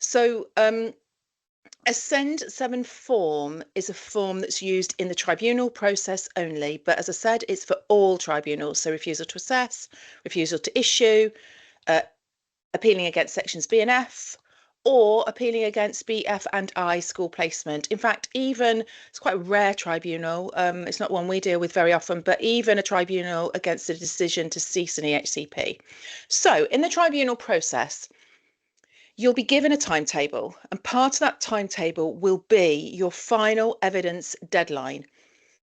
So a SEND7 form is a form that's used in the tribunal process only, but as I said, it's for all tribunals. So refusal to assess, refusal to issue, appealing against sections B and F, or appealing against B, F and I school placement. In fact, even it's quite a rare tribunal. It's not one we deal with very often, but even a tribunal against a decision to cease an EHCP. So in the tribunal process, you'll be given a timetable, and part of that timetable will be your final evidence deadline.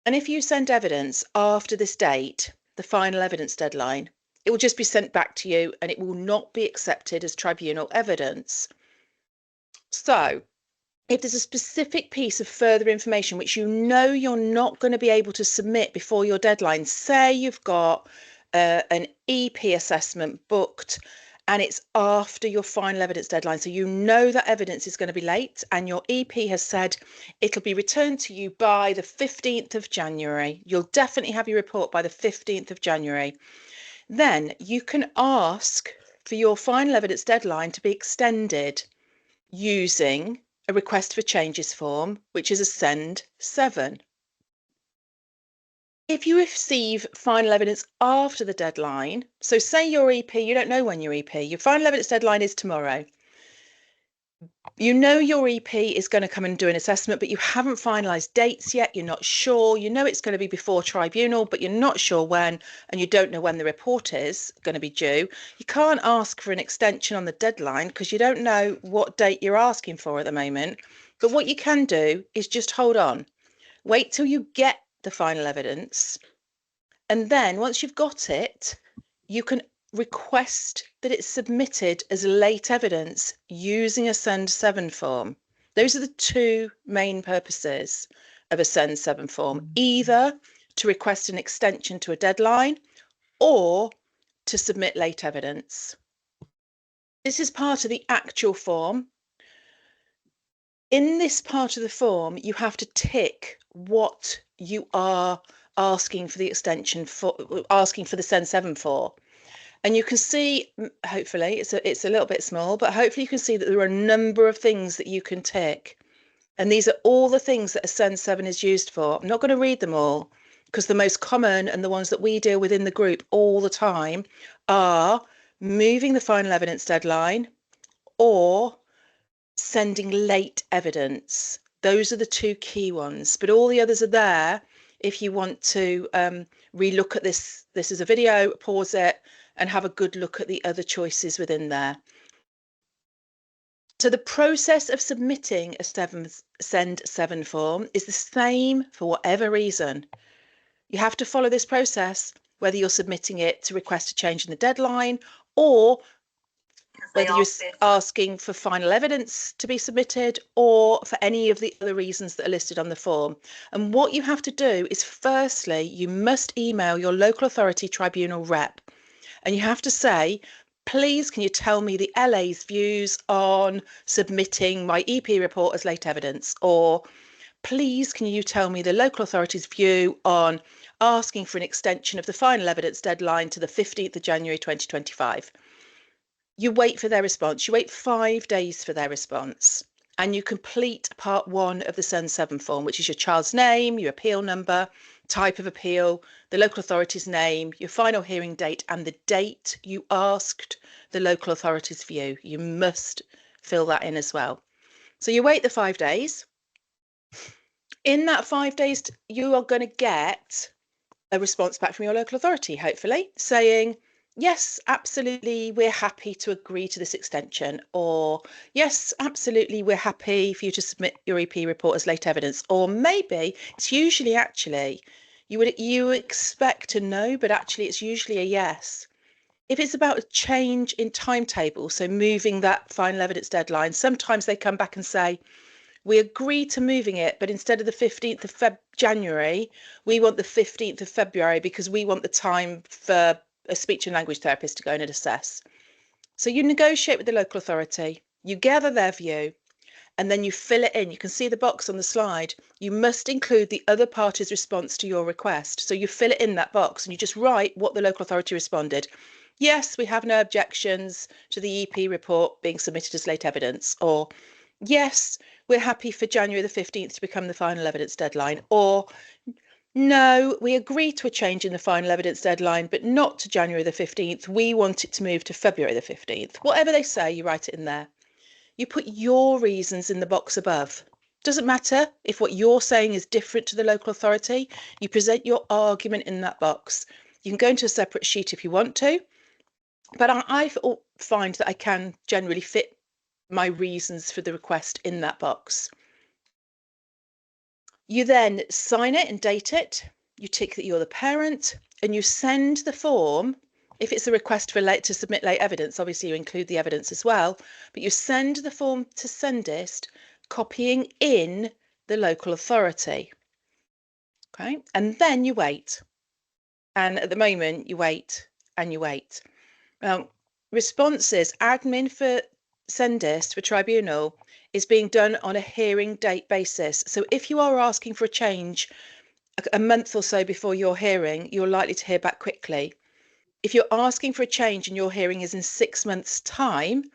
And if you send evidence after this date, the final evidence deadline, it will just be sent back to you and it will not be accepted as tribunal evidence. So if there's a specific piece of further information which you know you're not going to be able to submit before your deadline, say you've got an EP assessment booked and it's after your final evidence deadline, so you know that evidence is going to be late and your EP has said it'll be returned to you by the 15th of January. You'll definitely have your report by the 15th of January. Then you can ask for your final evidence deadline to be extended using a request for changes form, which is a SEND7. If you receive final evidence after the deadline, so say your EP, you don't know when your EP, your final evidence deadline is tomorrow. You know your EP is going to come and do an assessment, but you haven't finalised dates yet. You're not sure. You know it's going to be before tribunal, but you're not sure when, and you don't know when the report is going to be due. You can't ask for an extension on the deadline because you don't know what date you're asking for at the moment. But what you can do is just hold on. Wait till you get the final evidence. And then once you've got it, you can request that it's submitted as late evidence using a SEND7 form. Those are the two main purposes of a SEND7 form, either to request an extension to a deadline or to submit late evidence. This is part of the actual form. In this part of the form, you have to tick what you are asking for the extension for, asking for the SEND7 for. And you can see, hopefully, it's a little bit small, but hopefully you can see that there are a number of things that you can tick. And these are all the things that a SEND7 is used for. I'm not going to read them all because the most common and the ones that we deal with in the group all the time are moving the final evidence deadline or sending late evidence. Those are the two key ones, but all the others are there if you want to relook at this. This is a video, pause it and have a good look at the other choices within there. So the process of submitting a SEND7 form is the same for whatever reason. You have to follow this process, whether you're submitting it to request a change in the deadline or whether you're asking for final evidence to be submitted or for any of the other reasons that are listed on the form. And what you have to do is, firstly, you must email your local authority tribunal rep. And you have to say, please, can you tell me the LA's views on submitting my EP report as late evidence? Or please, can you tell me the local authority's view on asking for an extension of the final evidence deadline to the 15th of January 2025? You wait for their response. You wait 5 days for their response. And you complete part 1 of the SEND7 form, which is your child's name, your appeal number, type of appeal, the local authority's name, your final hearing date, and the date you asked the local authority's view. You must fill that in as well. So you wait the 5 days. In that 5 days, you are going to get a response back from your local authority, hopefully, saying, yes, absolutely, we're happy to agree to this extension, or yes, absolutely, we're happy for you to submit your EP report as late evidence, or maybe it's usually actually, you expect to no, but actually it's usually a yes. If it's about a change in timetable, so moving that final evidence deadline, sometimes they come back and say, we agree to moving it, but instead of the 15th of January, we want the 15th of February because we want the time for a speech and language therapist to go in and assess. So you negotiate with the local authority, you gather their view, and then you fill it in. You can see the box on the slide. You must include the other party's response to your request. So you fill it in that box and you just write what the local authority responded. yes, we have no objections to the EP report being submitted as late evidence, or yes, we're happy for January the 15th to become the final evidence deadline, or no, we agree to a change in the final evidence deadline, but not to January the 15th. We want it to move to February the 15th. Whatever they say, you write it in there. You put your reasons in the box above. Doesn't matter if what you're saying is different to the local authority. You present your argument in that box. You can go into a separate sheet if you want to, but I find that I can generally fit my reasons for the request in that box. You then sign it and date it. You tick that you're the parent, and you send the form. If it's a request for to submit late evidence, obviously you include the evidence as well, but you send the form to SENDIST, copying in the local authority. Okay, and then you wait. And at the moment, you wait and you wait. Responses, admin for SENDIST, for tribunal, is being done on a hearing date basis. So if you are asking for a change a month or so before your hearing, you're likely to hear back quickly. If you're asking for a change and your hearing is in 6 months' time,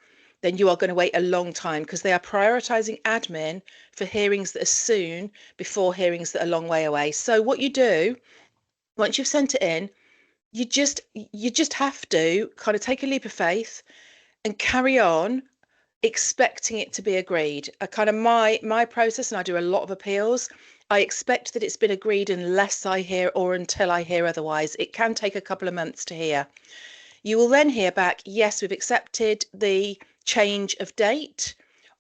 then you are going to wait a long time, because they are prioritising admin for hearings that are soon before hearings that are a long way away. So what you do, once you've sent it in, you just have to kind of take a leap of faith and carry on expecting it to be agreed. My process, and I do a lot of appeals, I expect that it's been agreed unless I hear or until I hear otherwise. It can take a couple of months to hear. You will then hear back, yes, we've accepted the change of date,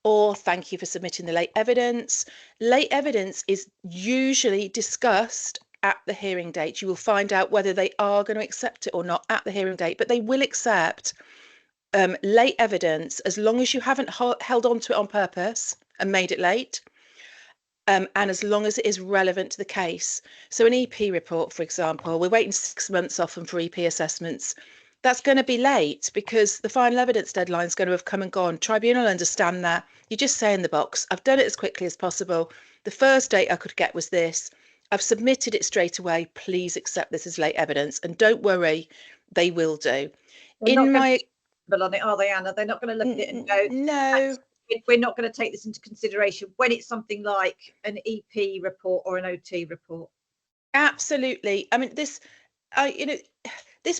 or thank you for submitting the late evidence. Late evidence is usually discussed at the hearing date. You will find out whether they are going to accept it or not at the hearing date, but they will accept late evidence as long as you haven't held on to it on purpose and made it late, and as long as it is relevant to the case. So an EP report, for example, we're waiting 6 months often for EP assessments. That's going to be late because the final evidence deadline is going to have come and gone. Tribunal understand that. You just say in the box, I've done it as quickly as possible. The first date I could get was this. I've submitted it straight away. Please accept this as late evidence. And don't worry, they will do. But on it, are they, Anna? They're not going to look at it and go, no, we're not going to take this into consideration when it's something like an EP report or an OT report. Absolutely. I mean, this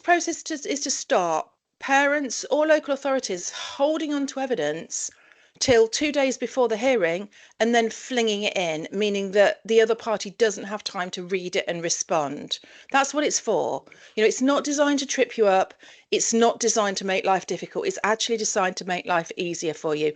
process is to start parents or local authorities holding on to evidence till 2 days before the hearing and then flinging it in, meaning that the other party doesn't have time to read it and respond. That's what it's for. It's not designed to trip you up. It's not designed to make life difficult. It's actually designed to make life easier for you.